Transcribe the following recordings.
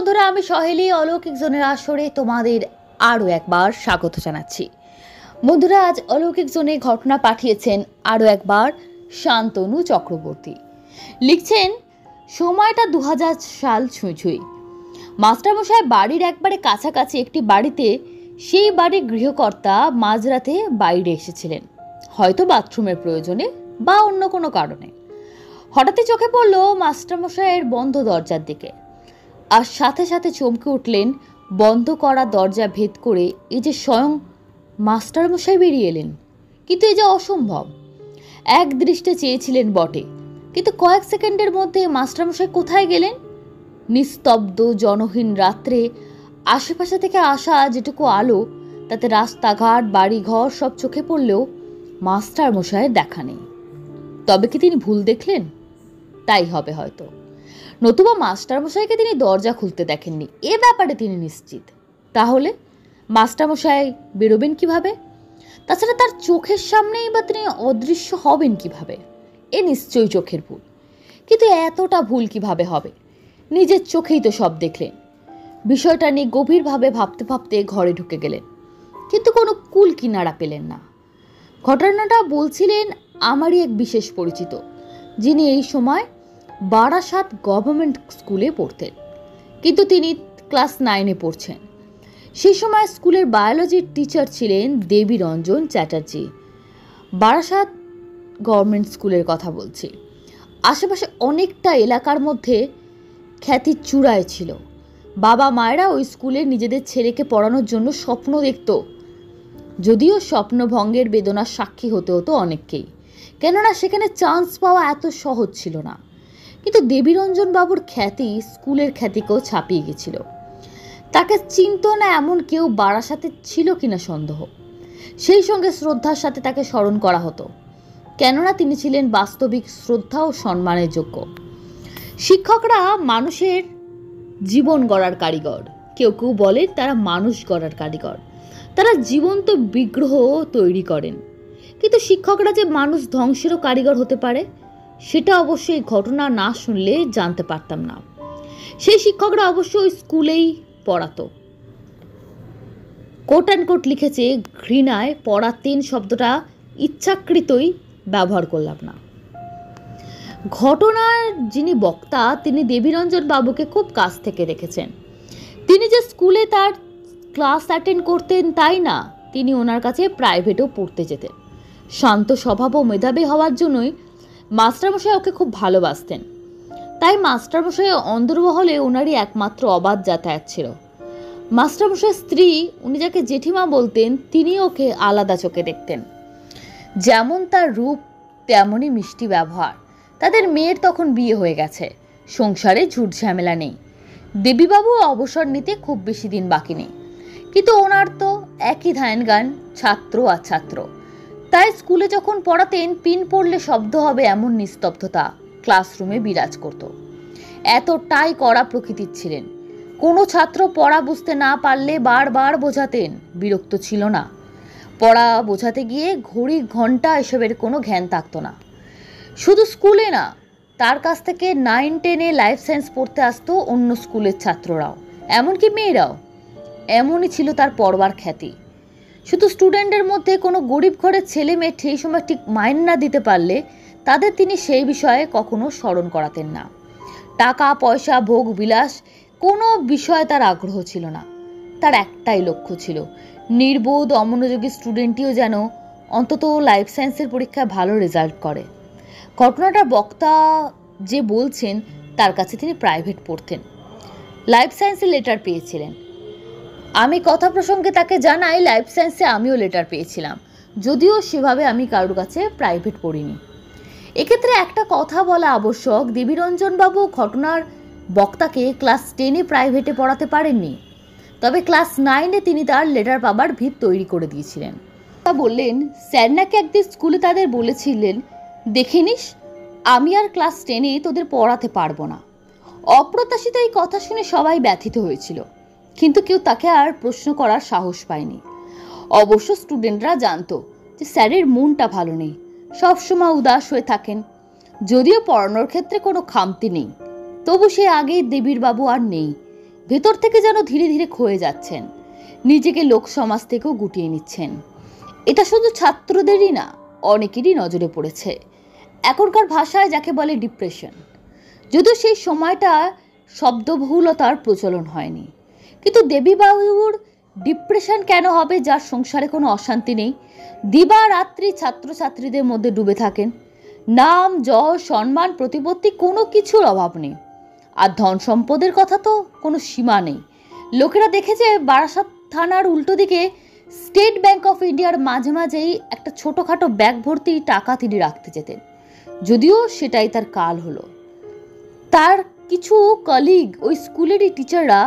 বন্ধুরা, আমি সহেলি অলৌকিক জোনের আসরে তোমাদের আরও একবার স্বাগত জানাচ্ছি। বন্ধুরা, আজ অলৌকিক জোনে ঘটনা পাঠিয়েছেন আরও একবার শান্তনু চক্রবর্তী। লিখছেন, সময়টা 2000 সাল ছুঁই। মাস্টারমশাই বাড়ির একবারে কাছাকাছি একটি বাড়িতে, সেই বাড়ির গৃহকর্তা মাঝরাতে বাইরে এসেছিলেন, হয়তো বাথরুমের প্রয়োজনে বা অন্য কোনো কারণে। হঠাৎই চোখে পড়ল মাস্টারমশাইয়ের বন্ধ দরজার দিকে, আর সাথে সাথে চমকে উঠলেন। বন্ধ করা দরজা ভেদ করে এই যে স্বয়ং মাস্টারমশাই বেরিয়ে এলেন। কিন্তু এই যে অসম্ভব। এক দৃষ্টে চেয়েছিলেন বটে, কিন্তু কয়েক সেকেন্ডের মধ্যে মাস্টারমশাই কোথায় গেলেন? নিস্তব্ধ জনহীন রাত্রে আশেপাশে থেকে আসা যেটুকু আলো, তাতে রাস্তাঘাট বাড়িঘর সব চোখে পড়লেও মাস্টারমশাইয়ের দেখা নেই। তবে কি তিনি ভুল দেখলেন? তাই হবে হয়তো, নতুবা মাস্টারমশাইকে তিনি দরজা খুলতে দেখেননি, এ ব্যাপারে তিনি নিশ্চিত। তাহলে মাস্টারমশাই বেরোবেন কিভাবে? তাছাড়া তার চোখের সামনেই বা তিনি অদৃশ্য হবেন কিভাবে? এ নিশ্চয়ই চোখের ভুল। কিন্তু এতটা ভুল কিভাবে হবে? নিজের চোখেই তো সব দেখলেন। বিষয়টা নিয়ে গভীরভাবে ভাবতে ভাবতে ঘরে ঢুকে গেলেন, কিন্তু কোনো কুল কিনারা পেলেন না। ঘটনাটা বলছিলেন আমারই এক বিশেষ পরিচিত, যিনি এই সময় বারাসাত গভর্নমেন্ট স্কুলে পড়তেন, কিন্তু তিনি ক্লাস 9-এ পড়ছেন। সেই সময় স্কুলের বায়োলজির টিচার ছিলেন দেবীরঞ্জন চ্যাটার্জি। বারাসাত গভর্নমেন্ট স্কুলের কথা বলছি। আশেপাশে অনেকটা এলাকার মধ্যে খ্যাতির চূড়ায় ছিল। বাবা মায়েরা ওই স্কুলে নিজেদের ছেলেকে পড়ানোর জন্য স্বপ্ন দেখত, যদিও স্বপ্নভঙ্গের বেদনার সাক্ষী হতে হতো অনেককেই, কেননা সেখানে চান্স পাওয়া এত সহজ ছিল না। কিন্তু দেবীরঞ্জন বাবুর খ্যাতি স্কুলের খ্যাতিকেও ছাপিয়ে গেছিল। তাকে চিনত না এমন কেউ বারাসাতে ছিল কিনা সন্দেহ। সেই সঙ্গে শ্রদ্ধার সাথে তাকে স্মরণ করা হতো, কেননা তিনি ছিলেন বাস্তবিক শ্রদ্ধা ও সম্মানের যোগ্য। শিক্ষকরা মানুষের জীবন গড়ার কারিগর, কেউ কেউ বলে তারা মানুষ গড়ার কারিগর। তারা জীবন্ত বিগ্রহ তৈরি করেন, কিন্তু শিক্ষকরা যে মানুষ ধ্বংসেরও কারিগর হতে পারে, সেটা অবশ্যই ঘটনা না শুনলে জানতে পারতাম না। সেই শিক্ষকরা অবশ্যই স্কুলেই পড়াতো। কোট অ্যান্ড কোট লিখেছে, ঘৃণায় পড়াতেন শব্দটা ইচ্ছাকৃতই ব্যবহার করলাম না। ঘটনার যিনি বক্তা, তিনি দেবীরঞ্জন বাবুকে খুব কাছ থেকে দেখেছেন। তিনি যে স্কুলে তার ক্লাস অ্যাটেন্ড করতেন তাই না, তিনি ওনার কাছে প্রাইভেটও পড়তে যেতেন। শান্ত স্বভাব ও মেধাবী হওয়ার জন্যই মাস্টারমশাই ওকে খুব ভালোবাসতেন। তাই মাস্টারমশাই অন্দরমহলে ওনারই একমাত্র অবাধ যাতায়াত ছিল। মাস্টারমশাইয়ের স্ত্রী, উনি যাকে জেঠিমা বলতেন, তিনি ওকে আলাদা চোখে দেখতেন। যেমন তার রূপ, তেমনই মিষ্টি ব্যবহার। তাদের মেয়ের তখন বিয়ে হয়ে গেছে, সংসারে ঝুট ঝামেলা নেই। দেবীবাবু অবসর নিতে খুব বেশি দিন বাকি নেই, কিন্তু ওনার তো একই ধান গান, ছাত্র আর ছাত্র। তাই স্কুলে যখন পড়াতেন, পিন পড়লে শব্দ হবে এমন নিস্তব্ধতা ক্লাসরুমে বিরাজ করত। এতটাই কড়া প্রকৃতির ছিলেন। কোনো ছাত্র পড়া বুঝতে না পারলে বারবার বোঝাতেন, বিরক্ত ছিল না। পড়া বোঝাতে গিয়ে ঘড়ি ঘন্টা এসবের কোনো জ্ঞান থাকতো না। শুধু স্কুলে না, তার কাছ থেকে 9-10-এ লাইফ সায়েন্স পড়তে আসতো অন্য স্কুলের ছাত্ররাও, এমনকি মেয়েরাও। এমনই ছিল তার পড়বার খ্যাতি। শুধু স্টুডেন্টের মধ্যে কোনো গরিব ঘরের ছেলে মেয়ে সেই সময় ঠিক মাইন না দিতে পারলে তাদের তিনি সেই বিষয়ে কখনো স্মরণ করাতেন না। টাকা পয়সা ভোগ বিলাস কোনো বিষয়ে তার আগ্রহ ছিল না। তার একটাই লক্ষ্য ছিল, নির্বোধ অমনোযোগী স্টুডেন্টটিও যেন অন্তত লাইফ সায়েন্সের পরীক্ষায় ভালো রেজাল্ট করে। ঘটনাটা বক্তা যে বলছেন, তার কাছে তিনি প্রাইভেট পড়তেন, লাইফ সায়েন্সের লেটার পেয়েছিলেন। আমি কথা প্রসঙ্গে তাকে জানাই, লাইফ সায়েন্সে আমিও লেটার পেয়েছিলাম, যদিও সেভাবে আমি কারোর কাছে প্রাইভেট পড়িনি। এক্ষেত্রে একটা কথা বলা আবশ্যক, দেবীরঞ্জন বাবু ঘটনার বক্তাকে ক্লাস 10-এ প্রাইভেটে পড়াতে পারেননি, তবে ক্লাস 9-এ তিনি তার লেটার পাবার ভিত তৈরি করে দিয়েছিলেন। তা বললেন, স্যার নাকি একদিন স্কুলে তাদের বলেছিলেন, দেখে নিস, আমি আর ক্লাস 10-এ তোদের পড়াতে পারবো না। অপ্রত্যাশিত এই কথা শুনে সবাই ব্যথিত হয়েছিল, কিন্তু কেউ তাকে আর প্রশ্ন করার সাহস পায়নি। অবশ্য স্টুডেন্টরা জানতো যে স্যারের মনটা ভালো নেই, সবসময় উদাস হয়ে থাকেন। যদিও পড়ানোর ক্ষেত্রে কোনো খামতি নেই, তবু সে আগেই দেবীর বাবু আর নেই, ভেতর থেকে যেন ধীরে ধীরে ক্ষয়ে যাচ্ছেন, নিজেকে লোক সমাজ থেকেও গুটিয়ে নিচ্ছেন। এটা শুধু ছাত্রদেরই না, অনেকেরই নজরে পড়েছে। এখনকার ভাষায় যাকে বলে ডিপ্রেশন। যদিও সেই সময়টা শব্দবহুলতার প্রচলন হয়নি, কিন্তু দেবীবাবুর ডিপ্রেশন কেন হবে যার সংসারে কোনো অশান্তি নেই? দিবা রাত্রি ছাত্রছাত্রীদের মধ্যে ডুবে থাকেন। নাম, যশ, সম্মান, প্রতিপত্তি কোনো কিছুর অভাব নেই। আর ধন সম্পদের কথা তো কোনো সীমা নেই। লোকেরা দেখেছে বারাসাত থানার উল্টো দিকে স্টেট ব্যাংক অফ ইন্ডিয়ার মাঝে মাঝেই একটা ছোটোখাটো ব্যাগ ভর্তি টাকা তিনি রাখতে যেতেন। যদিও সেটাই তার কাল হলো। তার কিছু কলিগ, ওই স্কুলেরই টিচাররা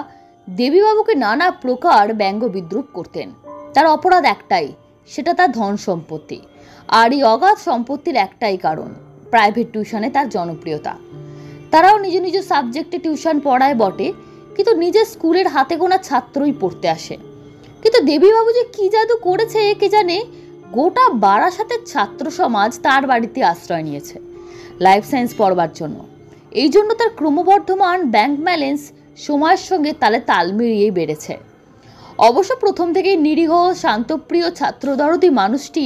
দেবীবাবুকে নানা প্রকার ব্যঙ্গ বিদ্রুপ করতেন। তার অপরাধ একটাই, সেটা তার ধন সম্পত্তি। আর এই অগাধ সম্পত্তির একটাই কারণ, প্রাইভেট টিউশনে তার জনপ্রিয়তা। তারাও নিজ নিজ সাবজেক্টে টিউশন পড়ায় বটে, কিন্তু নিজের স্কুলের হাতে গোনা ছাত্রই পড়তে আসে। কিন্তু দেবীবাবু যে কি জাদু করেছে কে জানে, গোটা বারাসাতের ছাত্র সমাজ তার বাড়িতে আশ্রয় নিয়েছে লাইফ সায়েন্স পড়বার জন্য। এই জন্য তার ক্রমবর্ধমান ব্যাংক ব্যালেন্স সময়ের সঙ্গে তালে তাল মিলিয়েই বেড়েছে। অবশ্য প্রথম থেকেই নিরীহ, শান্তপ্রিয়, ছাত্রদরদী মানুষটি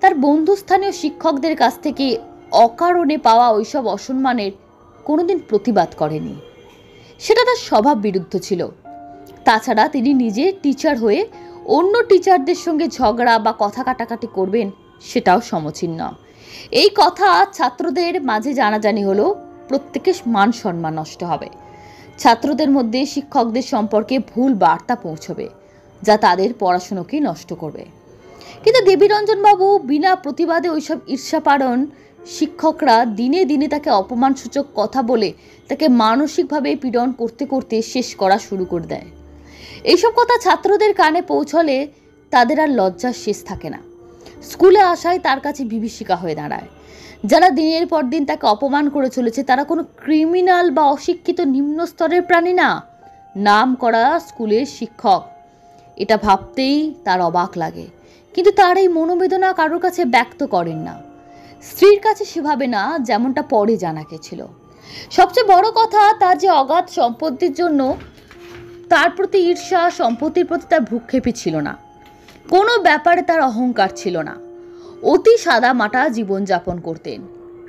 তার বন্ধুস্থানীয় শিক্ষকদের কাছ থেকে অকারণে পাওয়া ওইসব অসম্মানের কোনোদিন প্রতিবাদ করেনি। সেটা তার স্বভাব বিরুদ্ধ ছিল। তাছাড়া তিনি নিজে টিচার হয়ে অন্য টিচারদের সঙ্গে ঝগড়া বা কথা কাটাকাটি করবেন, সেটাও সমীচীন না। এই কথা ছাত্রদের মাঝে জানাজানি হলো প্রত্যেকের মান সম্মান নষ্ট হবে। ছাত্রদের মধ্যে শিক্ষকদের সম্পর্কে ভুল বার্তা পৌঁছবে, যা তাদের পড়াশুনোকেই নষ্ট করবে। কিন্তু দেবীরঞ্জনবাবু বিনা প্রতিবাদে ওইসব ঈর্ষাপারণ শিক্ষকরা দিনে দিনে তাকে অপমানসূচক কথা বলে তাকে মানসিকভাবে পীড়ন করতে করতে শেষ করা শুরু করে দেয়। এইসব কথা ছাত্রদের কানে পৌঁছলে তাদের আর লজ্জার শেষ থাকে না। স্কুলে আসায় তার কাছে বিভীষিকা হয়ে দাঁড়ায়। যারা দিনের পর দিন তাকে অপমান করে চলেছে তারা কোনো ক্রিমিনাল বা অশিক্ষিত নিম্ন স্তরের প্রাণী না, নাম করা স্কুলের শিক্ষক। এটা ভাবতেই তার অবাক লাগে, কিন্তু তার এই মনোবেদনা কারোর কাছে ব্যক্ত করেন না। স্ত্রীর কাছে সেভাবে না, যেমনটা পরে জানা গেছিল। সবচেয়ে বড় কথা, তার যে অগাধ সম্পত্তির জন্য তার প্রতি ঈর্ষা, সম্পত্তির প্রতি তার ভ্রুক্ষেপই ছিল না। কোনো ব্যাপারে তার অহংকার ছিল না। অতি সাদামাটা জীবনযাপন করতেন।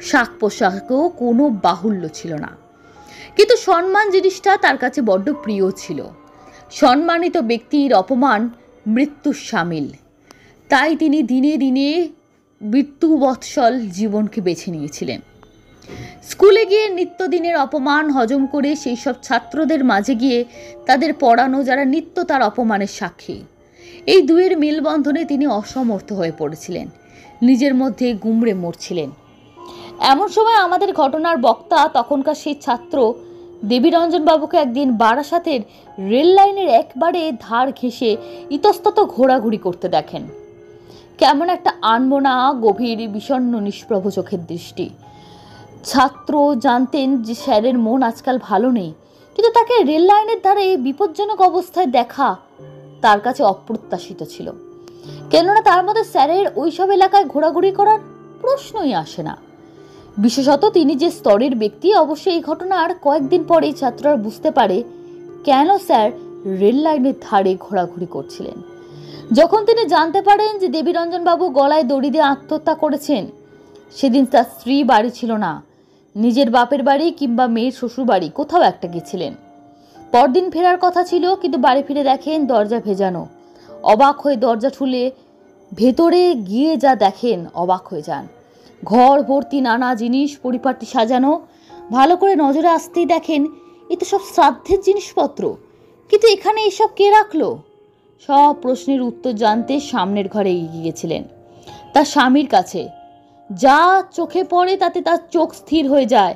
শাক পোশাকেও কোনো বাহুল্য ছিল না। কিন্তু সম্মান জিনিসটা তার কাছে বড্ড প্রিয় ছিল। সম্মানিত ব্যক্তির অপমান মৃত্যুর শামিল। তাই তিনি দিনে দিনে মৃত্যুবৎসল জীবনকে বেছে নিয়েছিলেন। স্কুলে গিয়ে নিত্যদিনের অপমান হজম করে সেই সব ছাত্রদের মাঝে গিয়ে তাদের পড়ানো যারা নিত্য তার অপমানের সাক্ষী। এই দুয়ের মেলবন্ধনে তিনি অসমর্থ হয়ে পড়েছিলেন, নিজের মধ্যে গুমড়ে মরছিলেন। এমন সময় আমাদের ঘটনার বক্তা তখনকার সেই ছাত্র দেবীরঞ্জনবাবুকে একদিন বারাসাতের রেল লাইনের একবারে ধার ঘেঁষে ইতস্তত ঘোরাঘুরি করতে দেখেন। কেমন একটা আনমনা, গভীর, বিষণ্ণ, নিষ্প্রভ চোখের দৃষ্টি। ছাত্র জানতেন যে স্যারের মন আজকাল ভালো নেই, কিন্তু তাকে রেল লাইনের ধারে বিপজ্জনক অবস্থায় দেখা তার কাছে অপ্রত্যাশিত ছিল। কেননা তার মধ্যে স্যারের ওইসব এলাকায় ঘোরাঘুরি করার প্রশ্নই আসে না। বিশেষত তিনি যে স্তরের ব্যক্তি, অবশ্যই এই ঘটনার কয়েকদিন পরেই ছাত্ররা বুঝতে পারে কেন স্যার রেল লাইনের ধারে ঘোরাঘুরি করছিলেন। যখন তিনি জানতে পারেন যে দেবীরঞ্জনবাবু গলায় দড়ি দিয়ে আত্মহত্যা করেছেন, সেদিন তার স্ত্রী বাড়ি ছিল না। নিজের বাপের বাড়ি কিংবা মেয়ের শ্বশুর বাড়ি কোথাও একটা গেছিলেন। পরদিন ফেরার কথা ছিল, কিন্তু বাড়ি ফিরে দেখেন দরজা ভেজানো। অবাক হয়ে দরজা খুলে ভেতরে গিয়ে যা দেখেন অবাক হয়ে যান। ঘর ভর্তি নানা জিনিস পরিপাটি সাজানো। ভালো করে নজরে আসতেই দেখেন এ তো সব শ্রাদ্ধের জিনিসপত্র, কিন্তু এখানে এসব কে রাখলো? সব প্রশ্নের উত্তর জানতে সামনের ঘরে এগিয়ে গেছিলেন তার স্বামীর কাছে। যা চোখে পড়ে তাতে তার চোখ স্থির হয়ে যায়।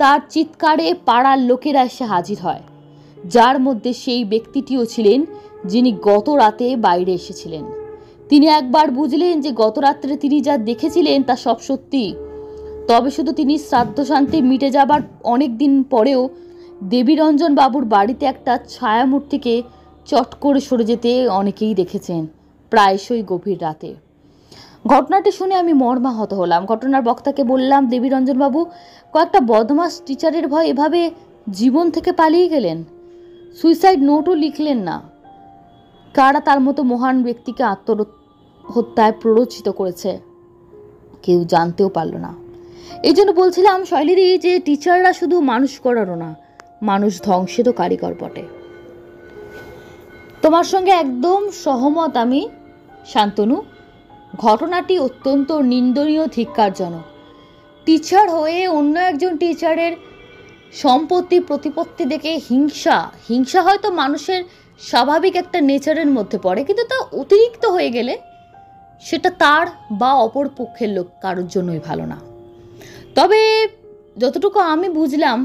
তার চিৎকারে পাড়ার লোকেরা এসে হাজির হয়, যার মধ্যে সেই ব্যক্তিটিও ছিলেন যিনি গত রাতে বাইরে এসেছিলেন। তিনি একবার বুঝলেন যে গত রাত্রে তিনি যা দেখেছিলেন তা সব সত্যি। তবে শুধু তিনি শ্রাদ্ধ শান্তি মিটে যাবার অনেক দিন পরেও দেবীরঞ্জন বাবুর বাড়িতে একটা ছায়ামূর্তিকে চট করে সরে যেতে অনেকেই দেখেছেন, প্রায়শই গভীর রাতে। ঘটনাটি শুনে আমি মর্মাহত হলাম। ঘটনার বক্তাকে বললাম, দেবীরঞ্জনবাবু কয়েকটা বদমাস টিচারের ভয় এভাবে জীবন থেকে পালিয়ে গেলেন? সুইসাইড নোটও লিখলেন না। কারা তার মতো মহান ব্যক্তিকে আত্মহত্যায় প্ররোচিত করেছে কেউ জানতেও পারল না। এই জন্য বলছিলাম শৈলীদি যে টিচাররা শুধু মানুষ করারও না, মানুষ ধ্বংসেরও কারিগর বটে। তোমার সঙ্গে একদম সহমত আমি শান্তনু। ঘটনাটি অত্যন্ত নিন্দনীয়, ধিক্কারজনক। টিচার হয়ে অন্য একজন টিচারের সম্পত্তি প্রতিপত্তি দেখে হিংসা হয়তো মানুষের স্বাভাবিক একটা নেচারের মধ্যে পড়ে, কিন্তু তা অতিরিক্ত হয়ে গেলে সেটা তার বা অপর পক্ষের লোক কারোর জন্যই ভালো না। তবে যতটুকু আমি বুঝলাম,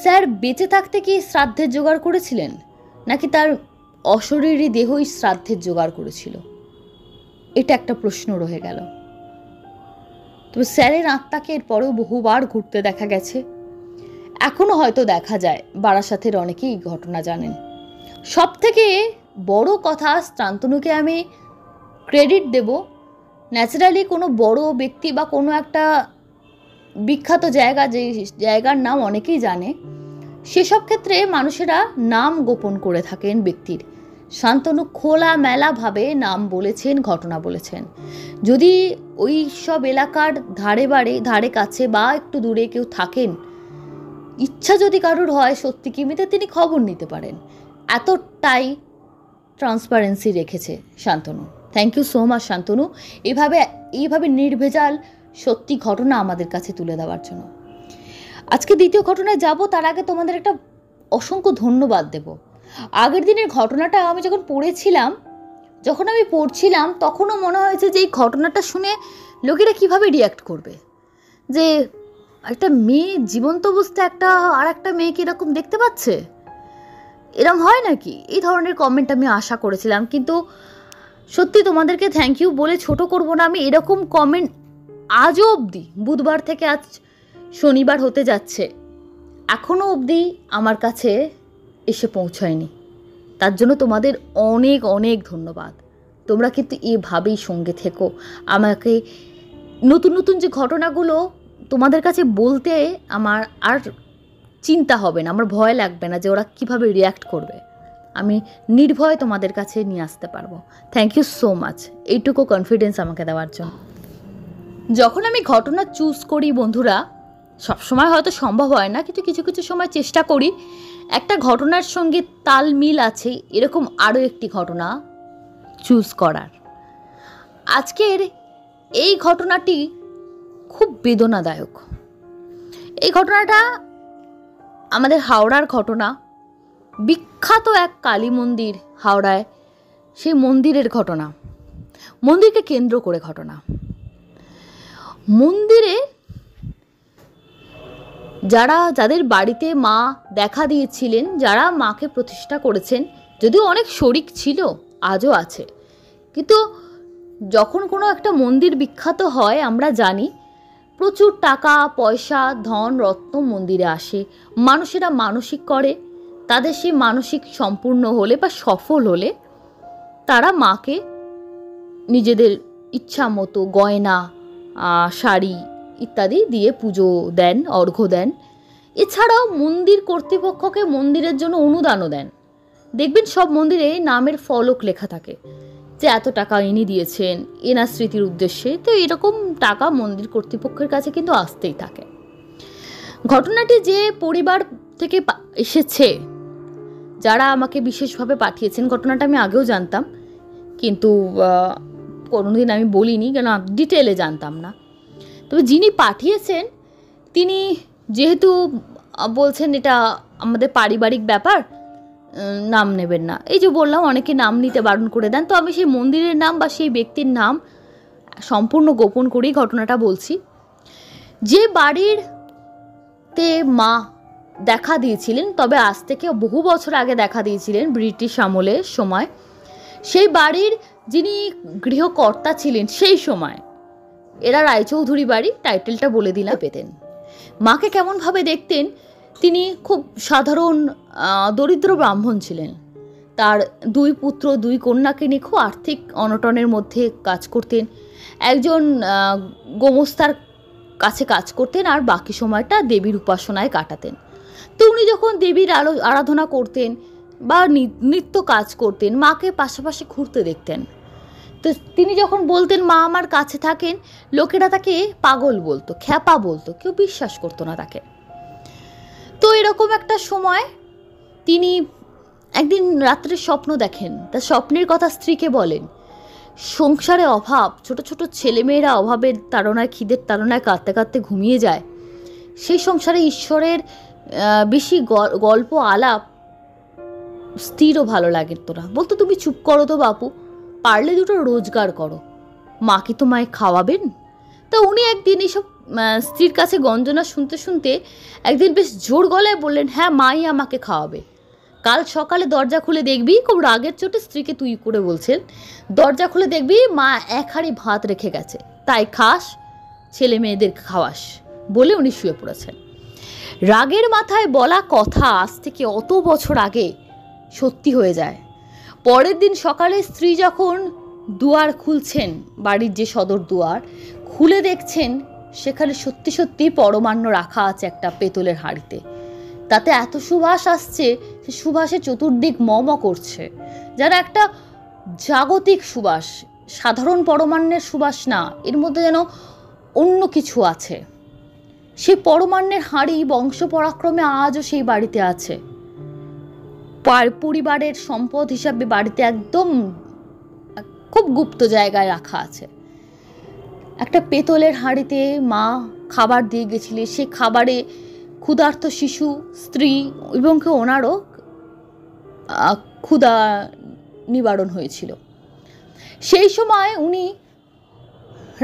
স্যার বেঁচে থাকতে কি শ্রাদ্ধের জোগাড় করেছিলেন, নাকি তার অশরীরী দেহই শ্রাদ্ধের জোগাড় করেছিল? এটা একটা প্রশ্ন রয়ে গেল। তবে স্যারের আত্মাকে এরপরেও বহুবার ঘুরতে দেখা গেছে, এখনো হয়তো দেখা যায়। বারাসাতের অনেকেই ঘটনা জানেন। সব থেকে বড় কথা, শান্তনুকে আমি ক্রেডিট দেব। ন্যাচারালি কোনো বড় ব্যক্তি বা কোনো একটা বিখ্যাত জায়গা, যে জায়গার নাম অনেকেই জানে, সেসব ক্ষেত্রে মানুষেরা নাম গোপন করে থাকেন ব্যক্তির। শান্তনু খোলা মেলাভাবে নাম বলেছেন, ঘটনা বলেছেন। যদি ওই সব এলাকার ধারে কাছে বা একটু দূরে কেউ থাকেন, ইচ্ছা যদি কারোর হয় সত্যি কিমিতে, তিনি খবর নিতে পারেন। এতটাই ট্রান্সপারেন্সি রেখেছে Shantanu. Thank you so much Shantanu, এইভাবে নির্ভেজাল সত্যি ঘটনা আমাদের কাছে তুলে দেওয়ার জন্য। আজকে দ্বিতীয় ঘটনায় যাব, তার আগে তোমাদের একটা অসংখ্য ধন্যবাদ দেব। আগের দিনের ঘটনাটা আমি যখন আমি পড়ছিলাম তখনও মনে হয়েছে যে এই ঘটনাটা শুনে লোকেরা কিভাবে রিয়্যাক্ট করবে, যে একটা মেয়ে জীবন্ত অবস্থায় আর একটা মেয়েকে এরকম দেখতে পাচ্ছে, এরকম হয় নাকি, এই ধরনের কমেন্ট আমি আশা করেছিলাম। কিন্তু সত্যি তোমাদেরকে থ্যাংক ইউ বলে ছোট করব না আমি। এরকম কমেন্ট আজও অবধি, বুধবার থেকে আজ শনিবার হতে যাচ্ছে, এখনও অবধি আমার কাছে এসে পৌঁছায়নি। তার জন্য তোমাদের অনেক অনেক ধন্যবাদ। তোমরা কিন্তু এভাবেই সঙ্গে থেকো। আমাকে নতুন নতুন যে ঘটনাগুলো তোমাদের কাছে বলতে আমার আর চিন্তা হবে না, আমার ভয় লাগবে না যে ওরা কিভাবে রিয়্যাক্ট করবে। আমি নির্ভয় তোমাদের কাছে নিয়ে আসতে পারবো। থ্যাংক ইউ সো মাচ এইটুকু কনফিডেন্স আমাকে দেওয়ার জন্য। যখন আমি ঘটনা চুজ করি বন্ধুরা, সবসময় হয়তো সম্ভব হয় না, কিন্তু কিছু কিছু সময় চেষ্টা করি একটা ঘটনার সঙ্গে তাল মিল আছে এরকম আরও একটি ঘটনা চুজ করার। আজকের এই ঘটনাটি খুব বেদনাদায়ক। এই ঘটনাটা আমাদের হাওড়ার ঘটনা। বিখ্যাত এক কালী মন্দির হাওড়ায়, সেই মন্দিরের ঘটনা, মন্দিরকে কেন্দ্র করে ঘটনা। মন্দিরে যাদের বাড়িতে মা দেখা দিয়েছিলেন, যারা মাকে প্রতিষ্ঠা করেছেন, যদিও অনেক শরিক ছিল, আজও আছে, কিন্তু যখন কোনো একটা মন্দির বিখ্যাত হয় আমরা জানি প্রচুর টাকা পয়সা ধন রত্ন মন্দিরে আসে। মানুষেরা মানসিক করে, তাদের সেই মানসিক সম্পূর্ণ হলে বা সফল হলে তারা মাকে নিজেদের ইচ্ছা মতো গয়না, শাড়ি ইত্যাদি দিয়ে পুজো দেন, অর্ঘ্য দেন। এছাড়াও মন্দির কর্তৃপক্ষকে মন্দিরের জন্য অনুদানও দেন। দেখবেন সব মন্দিরে নামের ফলক লেখা থাকে যে এত টাকা ইনি দিয়েছেন এনার স্মৃতির উদ্দেশ্যে। তো এরকম টাকা মন্দির কর্তৃপক্ষের কাছে কিন্তু আসতেই থাকে। ঘটনাটি যে পরিবার থেকে এসেছে, যারা আমাকে বিশেষভাবে পাঠিয়েছেন, ঘটনাটা আমি আগেও জানতাম, কিন্তু কোনোদিন আমি বলিনি, কেন ডিটেলে জানতাম না। তবে যিনি পাঠিয়েছেন তিনি যেহেতু বলছেন এটা আমাদের পারিবারিক ব্যাপার, নাম নেবেন না, এই যে বললাম অনেকে নাম নিতে বারণ করে দেন, তো আমি সেই মন্দিরের নাম বা সেই ব্যক্তির নাম সম্পূর্ণ গোপন করেই ঘটনাটা বলছি। যে বাড়িতে মা দেখা দিয়েছিলেন, তবে আজ থেকে বহু বছর আগে দেখা দিয়েছিলেন, ব্রিটিশ আমলের সময়, সেই বাড়ির যিনি গৃহকর্তা ছিলেন সেই সময়, এরা রায়চৌধুরী বাড়ি, টাইটেলটা বলে দিলাম, পেতেন। মাকে কেমনভাবে দেখতেন, তিনি খুব সাধারণ দরিদ্র ব্রাহ্মণ ছিলেন। তার 2 পুত্র 2 কন্যাকে নিয়ে খুব আর্থিক অনটনের মধ্যে কাজ করতেন। একজন গোমস্তার কাছে কাজ করতেন আর বাকি সময়টা দেবীর উপাসনায় কাটাতেন। তো উনি যখন দেবীর আরাধনা করতেন বা নিত্য কাজ করতেন, মাকে পাশাপাশি ঘুরতে দেখতেন। তো তিনি যখন বলতেন মা আমার কাছে থাকেন, লোকেরা তাকে পাগল বলতো, খ্যাপা বলতো, কেউ বিশ্বাস করতো না তাকে। তো এরকম একটা সময় তিনি একদিন রাত্রে স্বপ্ন দেখেন, তার স্বপ্নের কথা স্ত্রীকে বলেন। সংসারে অভাব, ছোট ছোট ছেলেমেয়েরা অভাবের তাড়নায়, খিদের তাড়নায় কাঁদতে কাঁদতে ঘুমিয়ে যায়। সেই সংসারে ঈশ্বরের বেশি গল্প আলাপ স্ত্রীরও ভালো লাগতো না, বলতো তুমি চুপ করো তো বাপু, পারলে দুটো রোজগার করো, মা কি তোমায় খাওয়াবেন? তা উনি একদিন এইসব স্ত্রীর কাছে গঞ্জনা শুনতে শুনতে একদিন বেশ জোর গলায় বললেন, হ্যাঁ মাই আমাকে খাওয়াবে, কাল সকালে দরজা খুলে দেখবি, খুব রাগের চোটে স্ত্রীকে তুই করে বলছেন, দরজা খুলে দেখবি মা এক হাঁড়ি ভাত রেখে গেছে, তাই খাস, ছেলে মেয়েদের খাওয়াস, বলে উনি শুয়ে পড়েছেন। রাগের মাথায় বলা কথা আজ থেকে অত বছর আগে সত্যি হয়ে যায়। পরের দিন সকালে স্ত্রী যখন দুয়ার খুলছেন, বাড়ির যে সদর দুয়ার খুলে দেখছেন, সেখানে সত্যি সত্যি পরমান্ন রাখা আছে একটা পেতলের হাঁড়িতে। তাতে এত সুবাস আসছে, সে সুবাসে চতুর্দিক মম করছে, যারা একটা জাগতিক সুবাস, সাধারণ পরমান্নের সুবাস না, এর মধ্যে যেন অন্য কিছু আছে। সেই পরমান্নের হাঁড়ি বংশ পরাক্রমে আজও সেই বাড়িতে আছে, পরিবারের সম্পদ হিসাবে বাড়িতে একদম খুব গুপ্ত জায়গায় রাখা আছে। একটা পেতলের হাঁড়িতে মা খাবার দিয়ে গেছিলেন, সে খাবারে ক্ষুধার্ত শিশু, স্ত্রী এবং ওনারও ক্ষুধা নিবারণ হয়েছিল। সেই সময় উনি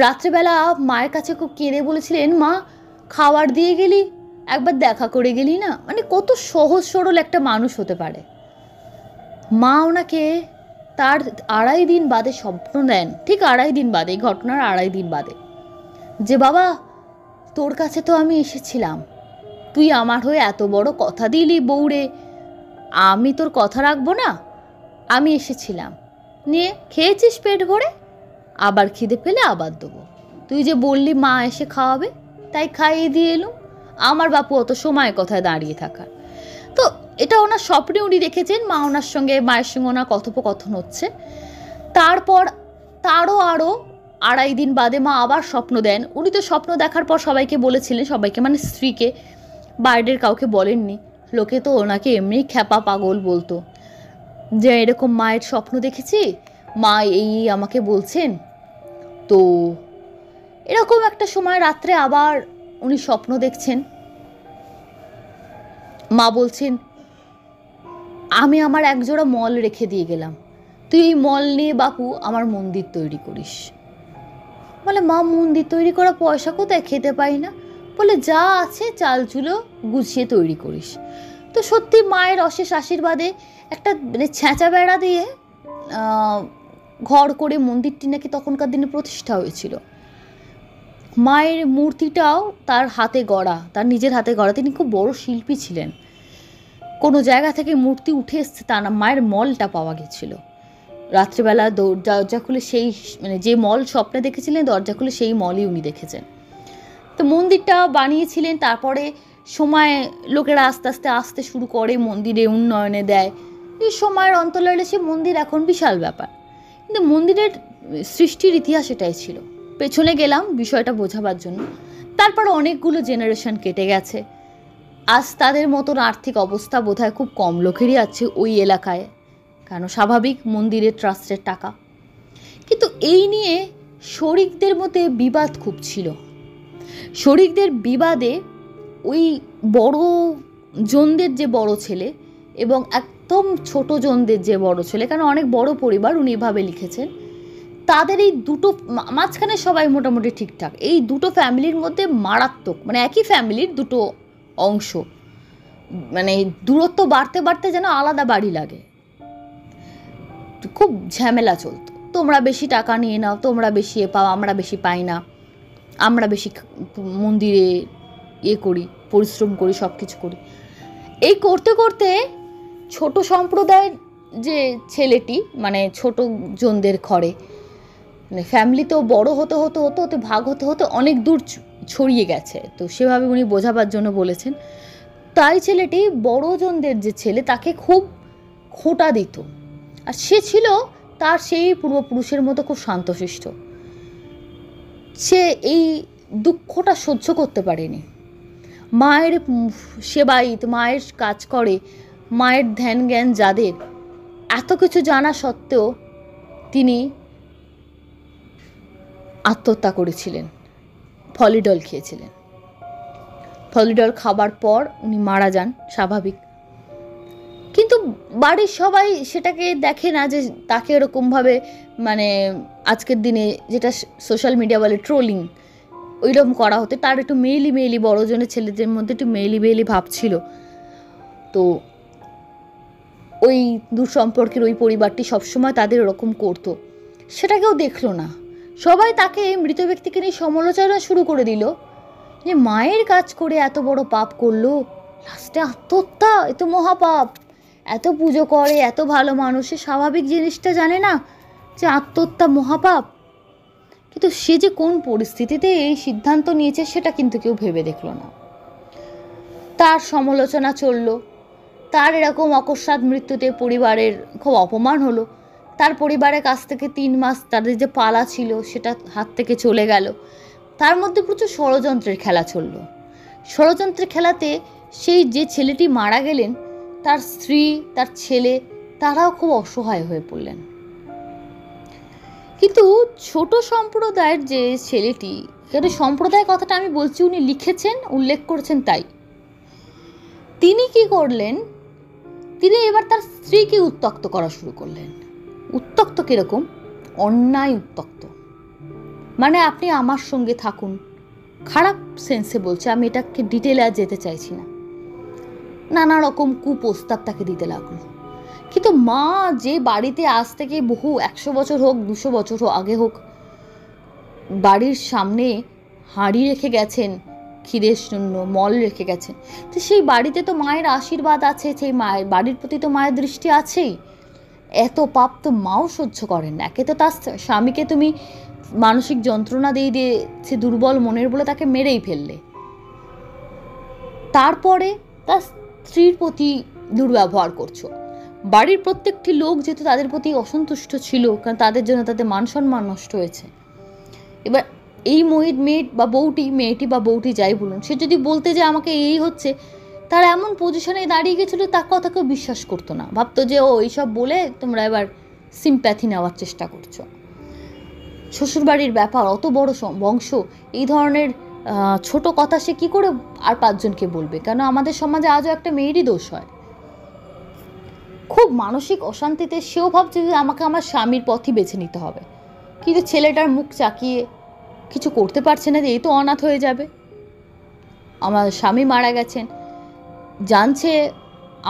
রাত্রেবেলা মায়ের কাছে খুব কেঁদে বলেছিলেন, মা খাবার দিয়ে গেলি, একবার দেখা করে গেলি না। মানে কত সহজ সরল একটা মানুষ হতে পারে। মা ওনাকে তার 2.5 দিন বাদে স্বপ্ন দেন, ঠিক 2.5 দিন বাদে, এই ঘটনার 2.5 দিন বাদে, যে বাবা তোর কাছে তো আমি এসেছিলাম, তুই আমার হয়ে এত বড় কথা দিলি বউরে, আমি তোর কথা রাখবো না? আমি এসেছিলাম, নিয়ে খেয়েছিস পেট ভরে, আবার খিদে পেলে আবার দেবো, তুই যে বললি মা এসে খাওয়াবে, তাই খাইয়ে দিয়ে এলুম, আমার বাপু অত সময় কথায় দাঁড়িয়ে থাকার। তো এটা ওনার স্বপ্নে উনি দেখেছেন, মা ওনার সঙ্গে, মায়ের সঙ্গে ওনার কথোপকথন হচ্ছে। তারপর আরও 2.5 দিন বাদে মা আবার স্বপ্ন দেন। উনি তো স্বপ্ন দেখার পর সবাইকে বলেছিলেন, সবাইকে মানে স্ত্রীকে, বাইরের কাউকে বলেননি। লোকে তো ওনাকে এমনি খ্যাপা পাগল বলতো, যে এরকম মায়ের স্বপ্ন দেখেছি, মা এই আমাকে বলছেন। তো এরকম একটা সময় রাত্রে আবার উনি স্বপ্ন দেখছেন, মা বলছেন আমি আমার একজোড়া মল রেখে দিয়ে গেলাম, তুই এই মল নিয়ে বাপু আমার মন্দির তৈরি করিস। বলে মা মন্দির তৈরি করা পয়সা কোথায়, খেতে পাই না। বলে যা আছে চাল চুলো গুছিয়ে তৈরি করিস। তো সত্যি মায়ের অশেষ আশীর্বাদে একটা ছেঁচা বেড়া দিয়ে ঘর করে মন্দিরটি নাকি তখনকার দিনে প্রতিষ্ঠা হয়েছিল। মায়ের মূর্তিটাও তার হাতে গড়া, তার নিজের হাতে গড়া। তিনি খুব বড় শিল্পী ছিলেন, কোনো জায়গা থেকে মূর্তি উঠে এসছে তা না, মায়ের মলটা পাওয়া গেছিল। রাত্রিবেলা দরজা খুলে সেই, মানে যে মল স্বপ্নে দেখেছিলেন, দরজা খুলে সেই মলই উনি দেখেছেন। তো মন্দিরটা বানিয়েছিলেন। তারপরে সময় লোকেরা আস্তে আস্তে আসতে শুরু করে, মন্দিরে উন্নয়নে দেয়। এই সময়ের অন্তরালে সে মন্দির এখন বিশাল ব্যাপার, কিন্তু মন্দিরের সৃষ্টির ইতিহাস এটাই ছিল। পেছনে গেলাম বিষয়টা বোঝাবার জন্য। তারপর অনেকগুলো জেনারেশন কেটে গেছে, আজ তাদের মতন আর্থিক অবস্থা বোধহয় খুব কম লোকেরই আছে ওই এলাকায়, কেন স্বাভাবিক, মন্দিরের ট্রাস্টের টাকা। কিন্তু এই নিয়ে শরিকদের মধ্যে বিবাদ খুব ছিল। শরিকদের বিবাদে ওই বড় জনদের যে বড় ছেলে এবং একদম ছোট জনদের যে বড় ছেলে, কারণ অনেক বড় পরিবার, উনি এভাবে লিখেছেন, তাদের এই দুটো মাঝখানে সবাই মোটামুটি ঠিকঠাক, এই দুটো ফ্যামিলির মধ্যে মারাত্মক, মানে একই ফ্যামিলির দুটো অংশ, মানে দূরত্ব বাড়তে বাড়তে যেন আলাদা বাড়ি লাগে, খুব ঝামেলা চলতো। তোমরা বেশি টাকা নিয়ে নাও, তোমরা বেশি পাও, আমরা বেশি পাই না, আমরা বেশি মন্দিরে করি, পরিশ্রম করি, সব কিছু করি। এই করতে করতে ছোট সম্প্রদায়ের যে ছেলেটি, মানে ছোট জনদের ঘরে, মানে ফ্যামিলিতেও বড় হতে হতে হতে হতে ভাগ হতে হতে অনেক দূর ছড়িয়ে গেছে। তো সেভাবে উনি বোঝাবার জন্য বলেছেন। তাই ছেলেটি বড়জনদের যে ছেলে তাকে খুব খোঁটা দিত, আর সে ছিল তার সেই পূর্বপুরুষের মতো খুব শান্তশিষ্ট। সে এই দুঃখটা সহ্য করতে পারেনি। মায়ের সেবায়িত, মায়ের কাজ করে, মায়ের ধ্যান জ্ঞান যাদের, এত কিছু জানা সত্ত্বেও তিনি আত্মহত্যা করেছিলেন, ফলিডল খেয়েছিলেন। ফলিডল খাবার পর উনি মারা যান, স্বাভাবিক। কিন্তু বাড়ির সবাই সেটাকে দেখে না যে তাকে এরকমভাবে, মানে আজকের দিনে যেটা সোশ্যাল মিডিয়া বলে ট্রোলিং, ওইরকম করা হতো। তার একটু মেয়েলি বড়জনের ছেলেদের মধ্যে একটু মেয়েলি ভাব ছিল। তো ওই দুঃসম্পর্কের ওই পরিবারটি সবসময় তাদের ওরকম করতো, সেটা কেউ দেখলো না। সবাই তাকে, মৃত ব্যক্তিকে নিয়ে সমালোচনা শুরু করে দিল যে মায়ের কাজ করে এত বড় পাপ করলো, লাস্টে আত্মহত্যা, এ তো মহাপাপ। এত পুজো করে, এত ভালো মানুষের স্বাভাবিক জিনিসটা জানে না যে আত্মহত্যা মহাপাপ। কিন্তু সে যে কোন পরিস্থিতিতে এই সিদ্ধান্ত নিয়েছে সেটা কিন্তু কেউ ভেবে দেখলো না। তার সমালোচনা চললো, তার এরকম অকস্মাৎ মৃত্যুতে পরিবারের খুব অপমান হলো। তার পরিবারের কাছ থেকে 3 মাস তাদের যে পালা ছিল সেটা হাত থেকে চলে গেল। তার মধ্যে প্রচুর ষড়যন্ত্রের খেলা চলল। ষড়যন্ত্রের খেলাতে সেই যে ছেলেটি মারা গেলেন, তার স্ত্রী, তার ছেলে, তারাও খুব অসহায় হয়ে পড়লেন। কিন্তু ছোট সম্প্রদায়ের যে ছেলেটি, এখানে সম্প্রদায় কথাটা আমি বলছি, উনি লিখেছেন, উল্লেখ করেছেন, তাই তিনি কি করলেন, তিনি এবার তার স্ত্রীকে উত্ত্যক্ত করা শুরু করলেন। উত্ত্যক্ত কিরকম? অন্যায় উত্ত্যক্ত, মানে আপনি আমার সঙ্গে থাকুন, খারাপ সেন্সে বলছে, আমি এটাকে ডিটেলে আর যেতে চাইছি না। নানা রকম কুপ্রস্তাব তাকে দিতে লাগলো। কিন্তু মা যে বাড়িতে আজ থেকে বহু 100 বছর হোক, 200 বছর আগে হোক, বাড়ির সামনে হাঁড়ি রেখে গেছেন ক্ষীরের জন্য, মল রেখে গেছেন, তো সেই বাড়িতে তো মায়ের আশীর্বাদ আছে, সেই মায়ের বাড়ির প্রতি তো মায়ের দৃষ্টি আছেই। এত পাপ তো মাও সহ্য করেন না। একে তো তার স্বামীকে তুমি মানসিক যন্ত্রণা দিয়ে দিয়ে সে দুর্বল মনের বলে তাকে মেরেই ফেললে, তারপরে তার স্ত্রীর প্রতি দুর্ব্যবহার করছো। বাড়ির প্রত্যেকটি লোক যেহেতু তাদের প্রতি অসন্তুষ্ট ছিল, কারণ তাদের জন্য তাদের মান সম্মান নষ্ট হয়েছে। এবার এই মেয়েটি বা বউটি যাই বলুন, সে যদি বলতে যে আমাকে এই হচ্ছে, তার এমন পজিশনে দাঁড়িয়ে গেছিলো তার কথা কেউ বিশ্বাস করতো না, ভাবতো যে ও এইসব বলে তোমরা এবার সিম্প্যাথি নেওয়ার চেষ্টা করছো। শ্বশুরবাড়ির ব্যাপার, অত বড় বংশ, এই ধরনের ছোট কথা সে কি করে আর 5 জনকে বলবে? কেন আমাদের সমাজে আজও একটা মেয়েরই দোষ হয়। খুব মানসিক অশান্তিতে সেও ভাবছে যে আমাকে আমার স্বামীর পথই বেছে নিতে হবে, কিন্তু ছেলেটার মুখ চাকিয়ে কিছু করতে পারছে না যে এই তো অনাথ হয়ে যাবে। আমার স্বামী মারা গেছেন, জানছে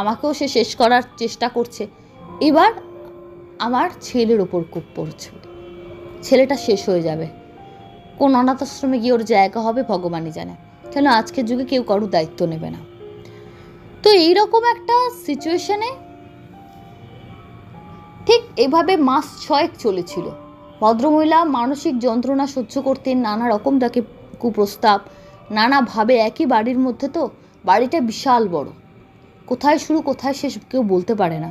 আমাকেও সে শেষ করার চেষ্টা করছে, এবার আমার ছেলের ওপর কোপ পড়ছে, ছেলেটা শেষ হয়ে যাবে, কোন অনাথ আশ্রমে গিয়ে ওর জায়গা হবে ভগবানই জানে। কেন আজকের যুগে কেউ কারোর দায়িত্ব নেবে না। তো এইরকম একটা সিচুয়েশনে ঠিক এভাবে মাস 6 চলেছিল। ভদ্রমহিলা মানসিক যন্ত্রণা সহ্য করতেন, নানা রকম তাকে কুপ্রস্তাব, নানাভাবে। একই বাড়ির মধ্যে তো, বাড়িটা বিশাল বড়, কোথায় শুরু কোথায় শেষ কেউ বলতে পারে না।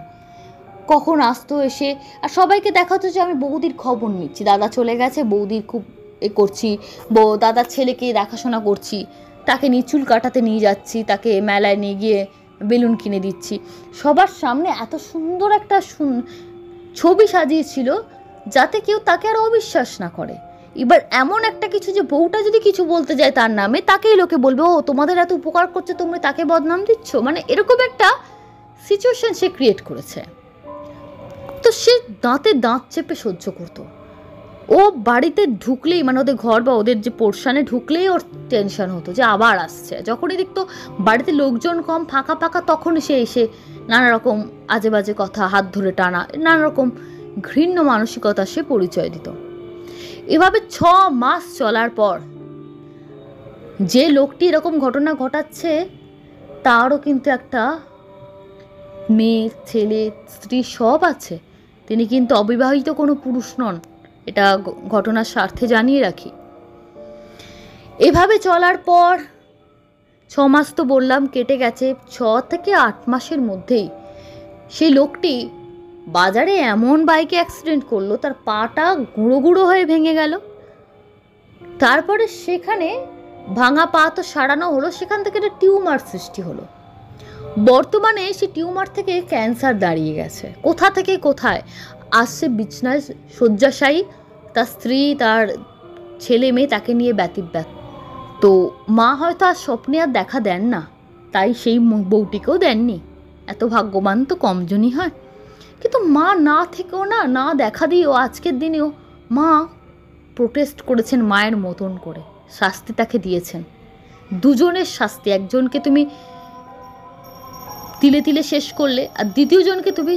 কখন আসতো এসে আর সবাইকে দেখাতো যে আমি বৌদির খবর নিচ্ছি, দাদা চলে গেছে, বৌদির খুব করছি, দাদার ছেলেকে দেখাশোনা করছি, তাকে নিয়ে চুল কাটাতে নিয়ে যাচ্ছি, তাকে মেলায় নিয়ে গিয়ে বেলুন কিনে দিচ্ছি। সবার সামনে এত সুন্দর একটা ছবি সাজিয়েছিল যাতে কেউ তাকে আর অবিশ্বাস না করে। এবার এমন একটা কিছু যে বউটা যদি কিছু বলতে যায় তার নামে, তাকেই লোকে বলবে ও তোমাদের এত উপকার করছে, তোমরা তাকে বদনাম দিচ্ছ, মানে এরকম একটা সিচুয়েশন সে ক্রিয়েট করেছে। তো সে দাঁতে দাঁত চেপে সহ্য করতো। ও বাড়িতে ঢুকলেই, মানে ওদের ঘর বা ওদের যে পোর্শনে ঢুকলেই ওর টেনশন হতো যে আবার আসছে। যখনই দেখতো বাড়িতে লোকজন কম, ফাঁকা ফাঁকা, তখন সে এসে নানা রকম আজে বাজে কথা, হাত ধরে টানা, নানা রকম ঘৃণ্য মানসিকতা সে পরিচয় দিত। এভাবে 6 মাস চলার পর যে লোকটি এরকম ঘটনা ঘটাচ্ছে তারও কিন্তু একটা মেয়ে, ছেলে, স্ত্রী সব আছে। তিনি কিন্তু অবিবাহিত কোনো পুরুষ নন, এটা ঘটনার স্বার্থে জানিয়ে রাখি। এভাবে চলার পর 6 মাস তো বললাম কেটে গেছে, 6 থেকে 8 মাসের মধ্যেই সেই লোকটি বাজারে এমন বাইকে অ্যাক্সিডেন্ট করলো, তার পাটা গুঁড়ো গুঁড়ো হয়ে ভেঙে গেল। তারপরে সেখানে ভাঙা পা তো সারানো হলো, সেখান থেকে একটা টিউমার সৃষ্টি হলো। বর্তমানে সেই টিউমার থেকে ক্যান্সার দাঁড়িয়ে গেছে। কোথা থেকে কোথায় আসছে, বিছনায় শয্যাশায়ী, তার স্ত্রী, তার ছেলে মেয়ে তাকে নিয়ে ব্যতিব্যস্ত। তো মা হয়তো আর স্বপ্নে আর দেখা দেন না, তাই সেই বউটিকেও দেননি। এত ভাগ্যবান তো কমজনই হয়। কিন্তু মা না থেকেও না দেখা দিয়েও আজকের দিনেও মা প্রোটেস্ট করেছেন মায়ের মতন করে, শাস্তি তাকে দিয়েছেন। দুজনের শাস্তি, একজনকে তুমি তিলে তিলে শেষ করলে, আর দ্বিতীয়জনকে তুমি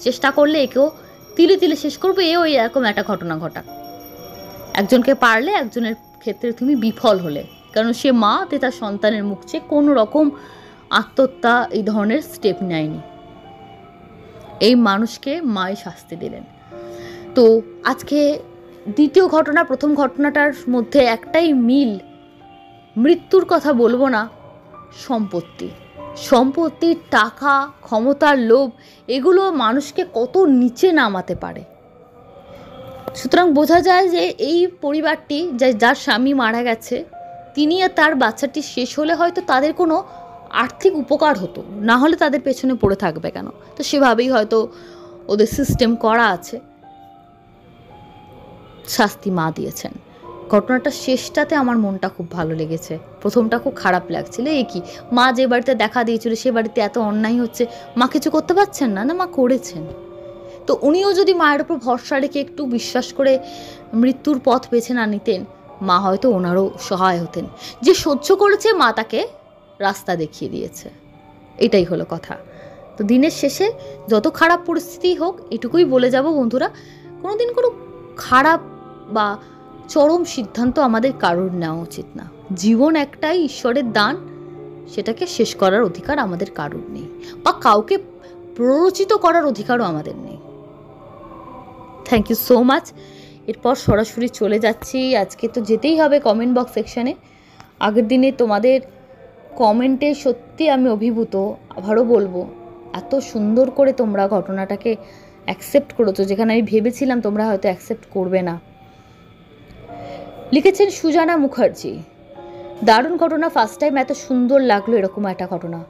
চেষ্টা করলে একেও তিলে তিলে শেষ করবে, এও এরকম একটা ঘটনা ঘটা। একজনকে পারলে একজনের ক্ষেত্রে তুমি বিফল হলে, কারণ সে মা তার সন্তানের মুখ চেয়ে কোনো রকম আত্মহত্যা এই ধরনের স্টেপ নেয়নি। এই মানুষকে মাই শাস্তি দিলেন। তো আজকে দ্বিতীয় ঘটনা প্রথম ঘটনাটার মধ্যে একটাই মিল, মৃত্যুর কথা বলবো না, সম্পত্তি, টাকা, ক্ষমতার লোভ, এগুলো মানুষকে কত নিচে নামাতে পারে। সুতরাং বোঝা যায় যে এই পরিবারটি, যার স্বামী মারা গেছে, তিনি আর তার বাচ্চাটি শেষ হলে হয়তো তাদের কোনো আর্থিক উপকার হতো, না হলে তাদের পেছনে পড়ে থাকবে কেন? তো সেভাবেই হয়তো ওদের সিস্টেম করা আছে, শাস্তি মা দিয়েছেন। ঘটনাটা শেষটাতে আমার মনটা খুব ভালো লেগেছে, প্রথমটা খুব খারাপ লাগছিল। এ কি, মা যে বাড়িতে দেখা দিয়েছিল সে বাড়িতে এত অন্যায় হচ্ছে, মা কিছু করতে পারছেন না? মা করেছেন। তো উনিও যদি মায়ের উপর ভরসা রেখে একটু বিশ্বাস করে মৃত্যুর পথ বেছে না নিতেন, মা হয়তো ওনারও সহায় হতেন। যে সহ্য করেছে, মা তাকে রাস্তা দেখিয়ে দিয়েছে, এটাই হলো কথা। তো দিনের শেষে যত খারাপ পরিস্থিতি হোক, এটুকুই বলে যাব বন্ধুরা, কোনোদিন কোনো খারাপ বা চরম সিদ্ধান্ত আমাদের কারোর নেওয়া উচিত না। জীবন একটাই ঈশ্বরের দান, সেটাকে শেষ করার অধিকার আমাদের কারোর নেই, বা কাউকে প্ররোচিত করার অধিকারও আমাদের নেই। Thank you so much. এরপর সরাসরি চলে যাচ্ছি, আজকে তো যেতেই হবে কমেন্ট বক্স সেকশানে। আগের দিনে তোমাদের কমেন্টে সত্যি আমি অভিভূত। আবারও বলবো, এত সুন্দর করে তোমরা ঘটনাটাকে অ্যাকসেপ্ট করেছো, যেখানে আমি ভেবেছিলাম তোমরা হয়তো অ্যাকসেপ্ট করবে না। লিখেছেন সুজানা মুখার্জি, দারুণ ঘটনা, ফার্স্ট টাইম এত সুন্দর লাগলো এরকম একটা ঘটনা,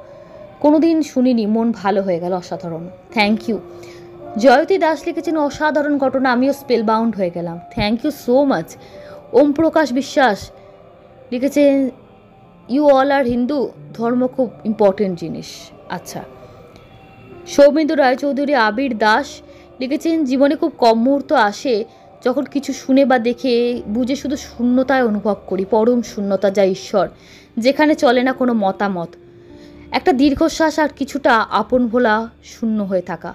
কোনোদিন শুনিনি, মন ভালো হয়ে গেল, অসাধারণ। Thank you. জয়তী দাস লিখেছেন অসাধারণ ঘটনা, আমিও স্পেল বাউন্ড হয়ে গেলাম। Thank you so much. Om Prakash Biswas লিখেছেন ইউ অল আর হিন্দু, ধর্ম খুব ইম্পর্টেন্ট জিনিস। আচ্ছা। সৌমেন্দু রায়চৌধুরী আবির দাস লিখেছেন জীবনে খুব কম মুহূর্ত আসে যখন কিছু শুনে বা দেখে বুঝে শুধু শূন্যতায় অনুভব করি, পরম শূন্যতা, যা ঈশ্বর, যেখানে চলে না কোনো মতামত, একটা দীর্ঘশ্বাস আর কিছুটা আপন ভোলা, শূন্য হয়ে থাকা,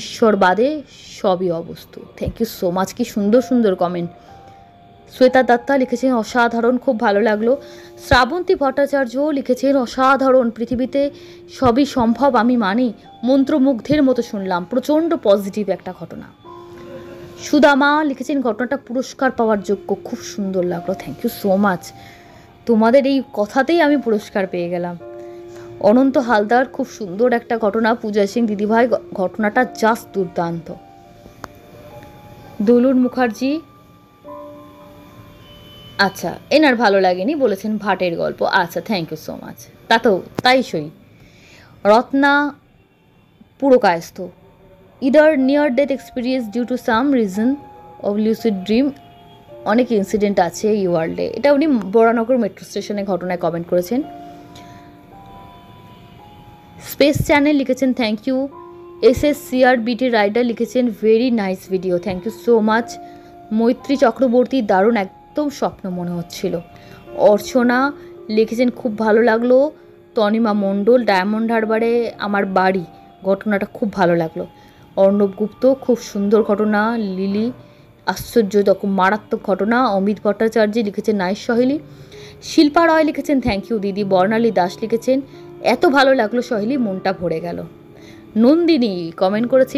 ঈশ্বর বাদে সবই অবস্তু। Thank you so much. কি সুন্দর সুন্দর কমেন্ট। শ্বেতা দত্তা লিখেছেন অসাধারণ, খুব ভালো লাগলো। শ্রাবন্তী ভট্টাচার্য লিখেছেন অসাধারণ, পৃথিবীতে সবই সম্ভব আমি মানি, মন্ত্রমুগ্ধের মতো শুনলাম, প্রচণ্ড পজিটিভ একটা ঘটনা। সুদামা লিখেছেন ঘটনাটা পুরস্কার পাওয়ার যোগ্য, খুব সুন্দর লাগলো। Thank you so much. তোমাদের এই কথাতেই আমি পুরস্কার পেয়ে গেলাম। অনন্ত হালদার খুব সুন্দর একটা ঘটনা। পূজা সিং দিদিভাই ঘটনাটা জাস্ট দুর্দান্ত। দোলন মুখার্জি, আচ্ছা এনার ভালো লাগেনি, বলেছেন ভাটের গল্প। আচ্ছা থ্যাংক ইউ সো মাচ। তাই সই। Ratna Purkayastha, either near death experience due to some reason of lucid dream, অনেক ইনসিডেন্ট আছে এই ওয়ার্ল্ডে। এটা উনি বরানগর মেট্রো স্টেশনে ঘটনায় কমেন্ট করেছেন। স্পেস চ্যানেল লিখেছেন থ্যাংক ইউ। SSCRBT রাইডার লিখেছেন very nice video, thank you so much. Maitri Chakraborty, দারুণ, একদম স্বপ্ন মনে হচ্ছিল। অর্চনা লিখেছেন খুব ভালো লাগলো। তনিমা মণ্ডল, ডায়মন্ড হারবারে আমার বাড়ি, ঘটনাটা খুব ভালো লাগলো। অর্ণব গুপ্ত, খুব সুন্দর ঘটনা। লিলি, আশ্চর্য রকম মারাত্মক ঘটনা। অমিত ভট্টাচার্য লিখেছেন নাইস সহেলি। শিল্পা রয় লিখেছেন থ্যাংক ইউ দিদি। বর্ণালী দাস লিখেছেন এত ভালো লাগলো সহেলি, মনটা ভরে গেল। নন্দিনী কমেন্ট করেছে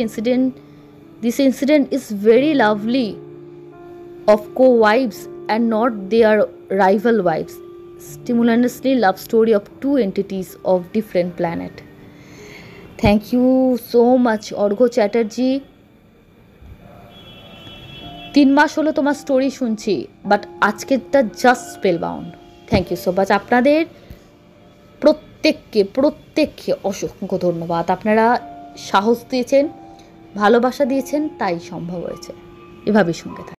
this incident is very lovely of co-wives and not their rival wives. stimulously love story of two entities of different planet. Thank you so much Arghya Chatterjee. 3 মাস হলো তোমার স্টোরি শুনছি, বাট আজকেরটা just spell bound. Thank you so much. আপনাদের প্রত্যেককে অসংখ্য ধন্যবাদ। আপনারা সাহস দিয়েছেন, ভালোবাসা দিয়েছেন, তাই সম্ভব হয়েছে। এভাবেই সঙ্গে থাকুন।